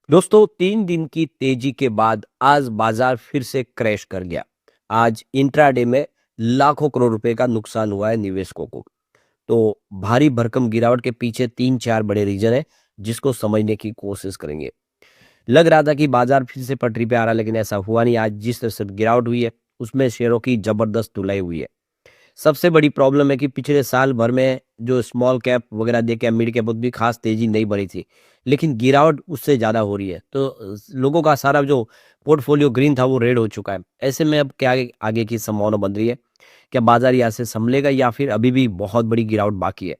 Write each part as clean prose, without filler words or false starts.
दोस्तों 3 दिन की तेजी के बाद आज बाजार फिर से क्रैश कर गया। आज इंट्राडे में लाखों करोड़ रुपए का नुकसान हुआ है निवेशकों को। तो भारी भरकम गिरावट के पीछे 3-4 बड़े रीजन है जिसको समझने की कोशिश करेंगे। लग रहा था कि बाजार फिर से पटरी पे आ रहा है लेकिन ऐसा हुआ नहीं। आज जिस तरह से गिरावट हुई है उसमें शेयरों की जबरदस्त धुलाई हुई है। सबसे बड़ी प्रॉब्लम है कि पिछले साल भर में जो स्मॉल कैप वगैरह देख के मिड कैप भी खास तेजी नहीं बढ़ी थी, लेकिन गिरावट उससे ज़्यादा हो रही है। तो लोगों का सारा जो पोर्टफोलियो ग्रीन था वो रेड हो चुका है। ऐसे में अब क्या आगे आगे की संभावना बन रही है? क्या बाजार यहाँ से संभलेगा या फिर अभी भी बहुत बड़ी गिरावट बाकी है?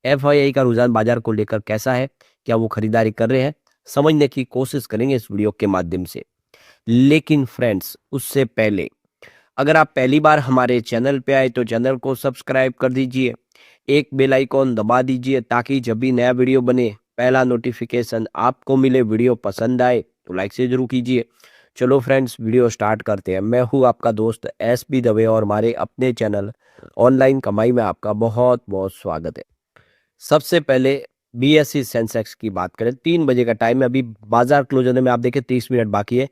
एफआईआई का रुझान बाजार को लेकर कैसा है? क्या वो खरीदारी कर रहे हैं? समझने की कोशिश करेंगे इस वीडियो के माध्यम से। लेकिन फ्रेंड्स, उससे पहले अगर आप पहली बार हमारे चैनल पे आए तो चैनल को सब्सक्राइब कर दीजिए, एक बेल आइकॉन दबा दीजिए ताकि जब भी नया वीडियो बने पहला नोटिफिकेशन आपको मिले। वीडियो पसंद आए तो लाइक से जरूर कीजिए। चलो फ्रेंड्स, वीडियो स्टार्ट करते हैं। मैं हूँ आपका दोस्त एस बी दवे और हमारे अपने चैनल ऑनलाइन कमाई में आपका बहुत बहुत स्वागत है। सबसे पहले बीएसई सेंसेक्स की बात करें, 3 बजे का टाइम है। अभी बाजार क्लोज होने में आप देखें 30 मिनट बाकी है।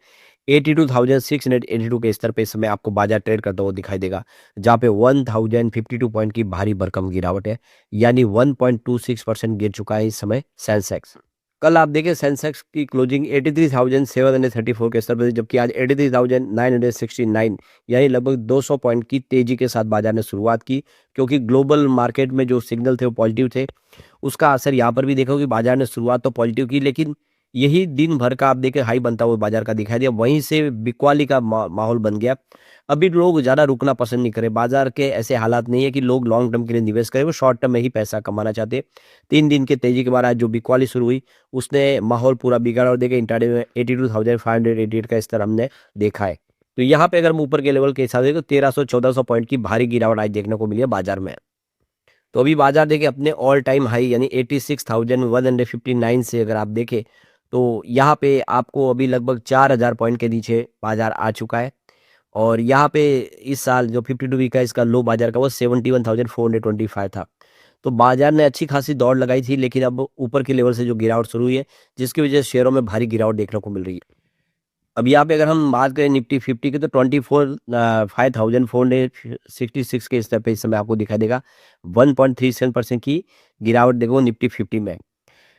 82,682 के स्तर पे इस समय आपको बाजार ट्रेड करता हुआ दिखाई देगा, जहां पे 1052 पॉइंट की भारी भरकम गिरावट है, यानी 1.26% गिर चुका है इस समय सेंसेक्स। कल आप देखें सेंसेक्स की क्लोजिंग 83,734 के स्तर पर थी, जबकि आज 83,969 यानी लगभग 200 पॉइंट की तेजी के साथ बाजार ने शुरुआत की। क्योंकि ग्लोबल मार्केट में जो सिग्नल थे वो पॉजिटिव थे, उसका असर यहाँ पर भी देखो कि बाजार ने शुरुआत तो पॉजिटिव की, लेकिन यही दिन भर का आप देखें हाई बनता हुआ बाजार का दिखाई दिया। वहीं से बिकवाली का माहौल बन गया। अभी लोग ज़्यादा रुकना पसंद नहीं करे। बाजार के ऐसे हालात नहीं है कि लोग लॉन्ग टर्म के लिए निवेश करें, वो शॉर्ट टर्म में ही पैसा कमाना चाहते हैं। 3 दिन की तेजी के बाद आज जो बिकवाली शुरू हुई उसने माहौल पूरा बिगाड़ा और देखे इंट्राडे में 82,588 का स्तर हमने देखा है। तो यहाँ पे अगर हम ऊपर के लेवल के हिसाब से तो 1300-1400 पॉइंट की भारी गिरावट आज देखने को मिली है बाजार में। तो अभी बाजार देखिए अपने ऑल टाइम हाई यानी 86,159 से अगर आप देखें तो यहाँ पे आपको अभी लगभग 4,000 पॉइंट के नीचे बाजार आ चुका है। और यहाँ पे इस साल जो 52 वीक का इसका लो बाजार का वो 71,425 था। तो बाजार ने अच्छी खासी दौड़ लगाई थी, लेकिन अब ऊपर के लेवल से जो गिरावट शुरू हुई है, जिसकी वजह से शेयरों में भारी गिरावट देखने को मिल रही है। अब यहाँ पे अगर हम बात करें निफ्टी 50 की तो 54,466 के स्तर पे इस समय आपको दिखाई देगा 1.37% की गिरावट देखो निफ्टी 50 में।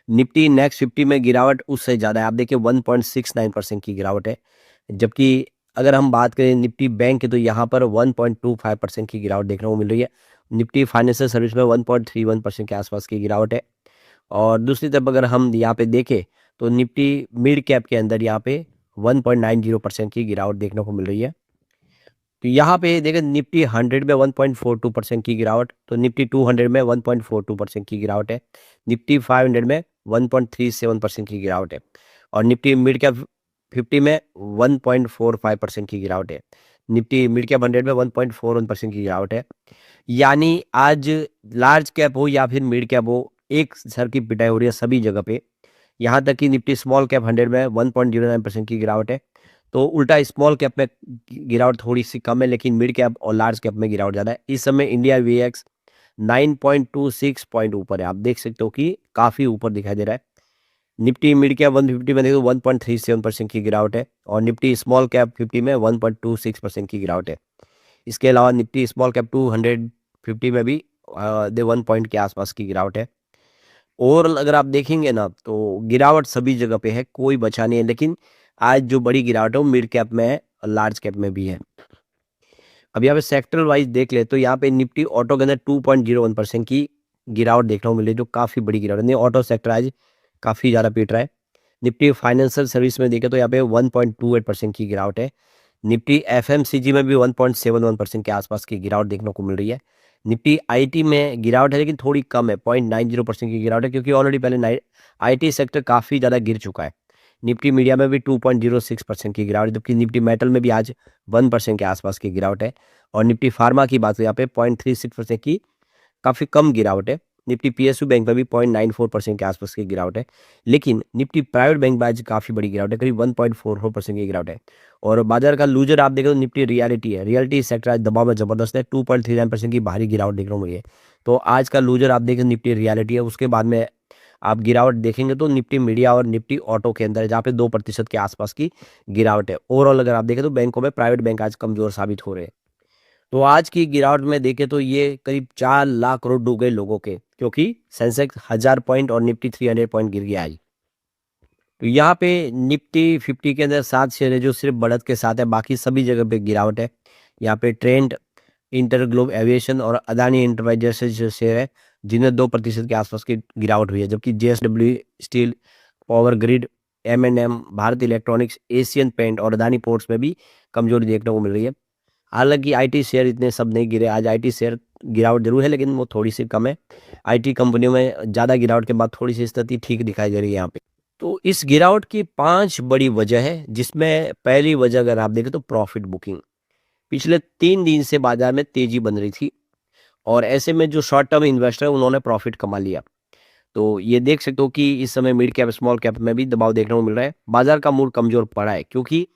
निफ्टी नेक्स्ट 50 में गिरावट उससे ज़्यादा है, आप देखिए 1.69% की गिरावट है। जबकि अगर हम बात करें निफ्टी बैंक की तो यहाँ पर 1.25% की गिरावट देखने को मिल रही है। निफ्टी फाइनेंशियल सर्विस में 1.31% के आसपास की गिरावट है। और दूसरी तरफ अगर हम यहाँ पे देखें तो निफ्टी मिड कैप के अंदर यहाँ पे 1.90% की गिरावट देखने को मिल रही है। तो यहाँ पे देखें निफ्टी 100 में 1.42% की गिरावट, तो निफ्टी 200 में 1.42% की गिरावट है। निफ्टी 500 में 1.37% की गिरावट है। और निफ्टी मिड कैप 50 में 1.45% की गिरावट है। निफ्टी मिड कैप 100 में 1.41% की गिरावट है। यानी आज लार्ज कैप हो या फिर मिड कैप हो, एक सर की पिटाई हो रही है सभी जगह पे। यहाँ तक कि निफ्टी स्मॉल कैप 100 में 1.09% की गिरावट है। तो उल्टा स्मॉल कैप में गिरावट थोड़ी सी कम है, लेकिन मिड कैप और लार्ज कैप में गिरावट ज़्यादा है। इस समय इंडिया वीएक्स 9.26 पॉइंट ऊपर है। आप देख सकते हो कि काफ़ी ऊपर दिखाई दे रहा है। निफ्टी मिड कैप 150 में देखो 1.37% की गिरावट है और निफ्टी स्मॉल कैप 50 में 1.26% की गिरावट है। इसके अलावा निफ्टी स्मॉल कैप 250 में भी 1 पॉइंट के आसपास की गिरावट है। ओवरऑल अगर आप देखेंगे ना तो गिरावट सभी जगह पे है, कोई बचा नहीं है। लेकिन आज जो बड़ी गिरावट है वो मिड कैप में है और लार्ज कैप में भी है। अब यहाँ पे सेक्टर वाइज देख ले तो यहाँ पे निफ्टी ऑटो के अंदर 2.01% की गिरावट देखने को मिली है, जो काफ़ी बड़ी गिरावट है। ऑटो सेक्टर आज काफ़ी ज़्यादा पीट रहा है। निफ्टी फाइनेंशियल सर्विस में देखें तो यहाँ पे 1.28% की गिरावट है। निफ्टी एफएमसीजी में भी 1.71% के आसपास की गिरावट देखने को मिल रही है। निफ्टी आईटी में गिरावट है लेकिन थोड़ी कम है, 0.90% की गिरावट है, क्योंकि ऑलरेडी पहले आईटी सेक्टर काफ़ी ज़्यादा गिर चुका है। निफ्टी मीडिया में भी 2.06% की गिरावट है, जबकि निफ्टी मेटल में भी आज 1% के आसपास की गिरावट है। और निफ्टी फार्मा की बात हो यहाँ पे 0.36% की काफ़ी कम गिरावट है। निफ्टी पीएसयू बैंक में भी 0.94% के आसपास की गिरावट है। लेकिन निफ्टी प्राइवेट बैंक में आज काफ़ी बड़ी गिरावट है, करीब 1.44% की गिरावट है। और बाजार का लूजर आप देखें तो निफ्टी रियलिटी है। रियलिटी सेक्टर आज दबाव में जबरदस्त है, 2.39% की भारी गिरावट देखने को मिली है। तो आज का लूजर आप देखें निफ्टी रियलिटी है। उसके बाद में आप गिरावट देखेंगे तो निफ्टी मीडिया और निफ्टी ऑटो के अंदर है, जहाँ पे 2% के आसपास की गिरावट है। ओवरऑल अगर आप देखें तो बैंकों में प्राइवेट बैंक आज कमजोर साबित हो रहे हैं। तो आज की गिरावट में देखें तो ये करीब 4 लाख करोड़ डूब गए लोगों के, क्योंकि सेंसेक्स 1000 पॉइंट और निफ्टी 300 पॉइंट गिर गया आज। तो यहाँ पे निफ्टी 50 के अंदर 7 शेयर है जो सिर्फ बढ़त के साथ है, बाकी सभी जगह पे गिरावट है। यहाँ पे ट्रेंड, इंटरग्लोब एविएशन और अदानी एंटरप्राइज जैसे जो शेयर है जिन्हें 2% के आसपास की गिरावट हुई है, जबकि जेएसडब्ल्यू स्टील, पावर ग्रिड, एम भारत इलेक्ट्रॉनिक्स, एशियन पेंट और अदानी पोर्ट्स में भी कमजोरी देखने को मिल रही है। हालांकि आईटी शेयर इतने सब नहीं गिरे आज, आईटी शेयर गिरावट जरूर है लेकिन वो थोड़ी सी कम है। आईटी कंपनियों में ज़्यादा गिरावट के बाद थोड़ी सी स्थिति ठीक दिखाई दे रही है यहाँ पे। तो इस गिरावट की 5 बड़ी वजह है, जिसमें पहली वजह अगर आप देखें तो प्रॉफिट बुकिंग। पिछले 3 दिन से बाजार में तेजी बन रही थी और ऐसे में जो शॉर्ट टर्म इन्वेस्टर है उन्होंने प्रॉफिट कमा लिया। तो ये देख सकते हो कि इस समय मिड कैप स्मॉल कैप में भी दबाव देखने को मिल रहा है। बाजार का मूड कमजोर पड़ा है क्योंकि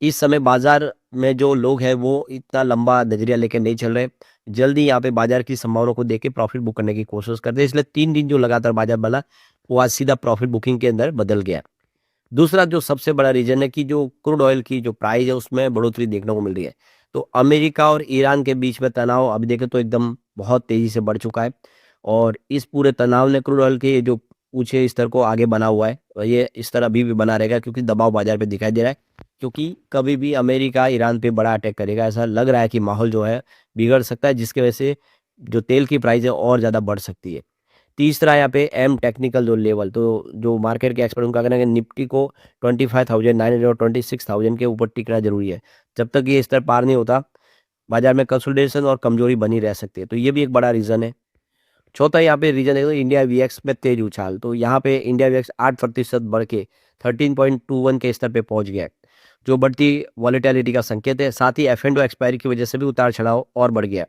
इस समय बाजार में जो लोग हैं वो इतना लंबा नजरिया लेकर नहीं चल रहे, जल्दी यहाँ पे बाजार की संभावनाओं को देख के प्रॉफिट बुक करने की कोशिश करते हैं। इसलिए 3 दिन जो लगातार बाजार बना वो आज सीधा प्रॉफिट बुकिंग के अंदर बदल गया। दूसरा जो सबसे बड़ा रीजन है कि जो क्रूड ऑयल की जो प्राइस है उसमें बढ़ोतरी देखने को मिल रही है। तो अमेरिका और ईरान के बीच में तनाव अभी देखें तो एकदम बहुत तेजी से बढ़ चुका है और इस पूरे तनाव ने क्रूड ऑयल के जो ऊंचे स्तर को आगे बना हुआ है और ये इस तरह अभी भी बना रहेगा क्योंकि दबाव बाजार पे दिखाई दे रहा है, क्योंकि कभी भी अमेरिका ईरान पे बड़ा अटैक करेगा। ऐसा लग रहा है कि माहौल जो है बिगड़ सकता है, जिसकी वजह से जो तेल की प्राइस है और ज़्यादा बढ़ सकती है। तीसरा यहाँ पे एम टेक्निकल जो लेवल, तो जो मार्केट के एक्सपर्ट उनका कहना है कि निफ्टी को 25,900 और 26,000 के ऊपर टिकना जरूरी है। जब तक ये स्तर पार नहीं होता बाजार में कंसोलिडेशन और कमजोरी बनी रह सकती है, तो ये भी एक बड़ा रीजन है। चौथा यहाँ पे रीजन है तो इंडिया वीएक्स में तेज उछाल। तो यहाँ पे इंडिया वीएक्स 8% बढ़ के 13.21 के स्तर पे पहुंच गया है, जो बढ़ती वॉलेटिलिटी का संकेत है। साथ ही F&O एक्सपायरी की वजह से भी उतार चढ़ाव और बढ़ गया है।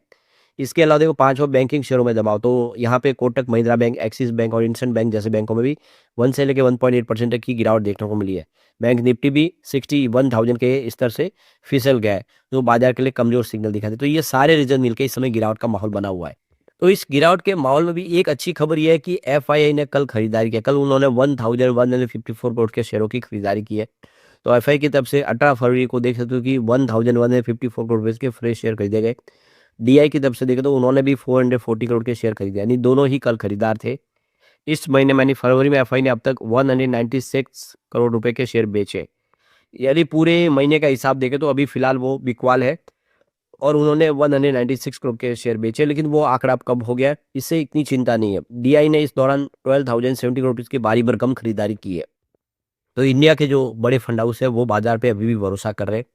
इसके अलावा देखो 5 और बैंकिंग शेयरों में दबाव, तो यहाँ पे Kotak Mahindra bank, axis bank और इंडसइंड बैंक जैसे बैंकों में भी 1 से लेकर 1.8% तक की गिरावट देखने को मिली है। बैंक निफ्टी भी 61,000 के स्तर से फिसल गया है, जो बाजार के लिए कमजोर सिग्नल दिखाते। तो ये सारे रीजन मिलकर इस समय गिरावट का माहौल बना हुआ है। तो इस गिरावट के माहौल में भी एक अच्छी खबर यह है कि एफआईआई ने कल खरीदारी किया। कल उन्होंने 1154 करोड़ के शेयरों की खरीदारी की है। तो एफआई की तरफ से 18 फरवरी को देख सकते हो कि 1154 करोड़ रुपए के फ्रेश शेयर खरीदे गए। डीआई की तरफ से देखें तो उन्होंने भी 440 करोड़ के शेयर खरीदे, यानी दोनों ही कल खरीदार थे। इस महीने यानी फरवरी में एफआई ने अब तक 196 करोड़ रुपए के शेयर बेचे, यानी पूरे महीने का हिसाब देखें तो अभी फिलहाल वो बिकवाल है और उन्होंने 196 करोड़ के शेयर बेचे। लेकिन वो आंकड़ा अब कब हो गया इससे इतनी चिंता नहीं है। डीआई ने इस दौरान 12,070 करोड़ की भारी भरकम खरीदारी की है। तो इंडिया के जो बड़े फंड हाउस है वो बाजार पे अभी भी भरोसा कर रहे हैं।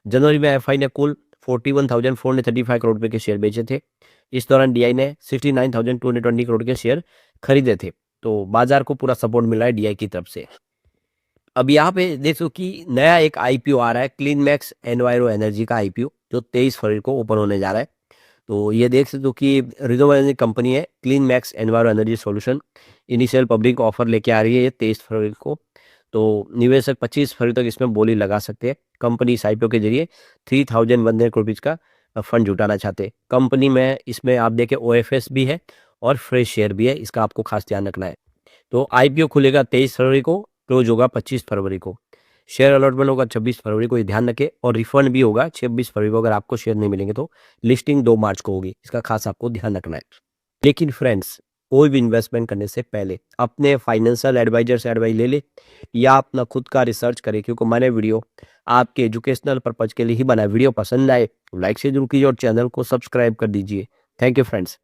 जनवरी में एफआई ने कुल 41,435 करोड़ रुपए के शेयर बेचे थे। इस दौरान डीआई ने 69,220 करोड़ के शेयर खरीदे थे। तो बाजार को पूरा सपोर्ट मिला है डीआई की तरफ से। अब यहाँ पे देखो कि नया एक आईपीओ आ रहा है, क्लीन मैक्स एनवायरो एनर्जी का आईपीओ, जो 23 फरवरी को ओपन होने जा रहा है। तो ये देख सकते हो कि रिन्यूएबल एनर्जी कंपनी है clean max enviro energy solution, initial public offer लेके आ रही है ये 23 फरवरी को। तो निवेशक 25 फरवरी तक इसमें बोली लगा सकते हैं। कंपनी इस आईपीओ के जरिए 3,100 करोड़ का फंड जुटाना चाहते हैं। कंपनी में इसमें आप देखें ओएफएस भी है और फ्रेश शेयर भी है, इसका आपको खास ध्यान रखना है। तो आईपीओ खुलेगा 23 फरवरी को, क्लोज होगा 25 फरवरी को। शेयर अलॉटमेंट होगा 26 फरवरी को, ये ध्यान रखें। और रिफंड भी होगा 26 फरवरी को, अगर आपको शेयर नहीं मिलेंगे तो। लिस्टिंग 2 मार्च को होगी, इसका खास आपको ध्यान रखना है। लेकिन फ्रेंड्स, कोई भी इन्वेस्टमेंट करने से पहले अपने फाइनेंशियल एडवाइजर से एडवाइस ले ले या अपना खुद का रिसर्च करें, क्योंकि मैंने वीडियो आपके एजुकेशनल पर्पज के लिए ही बनाया। वीडियो पसंद आए तो लाइक से जरूर कीजिए और चैनल को सब्सक्राइब कर दीजिए। Thank you friends.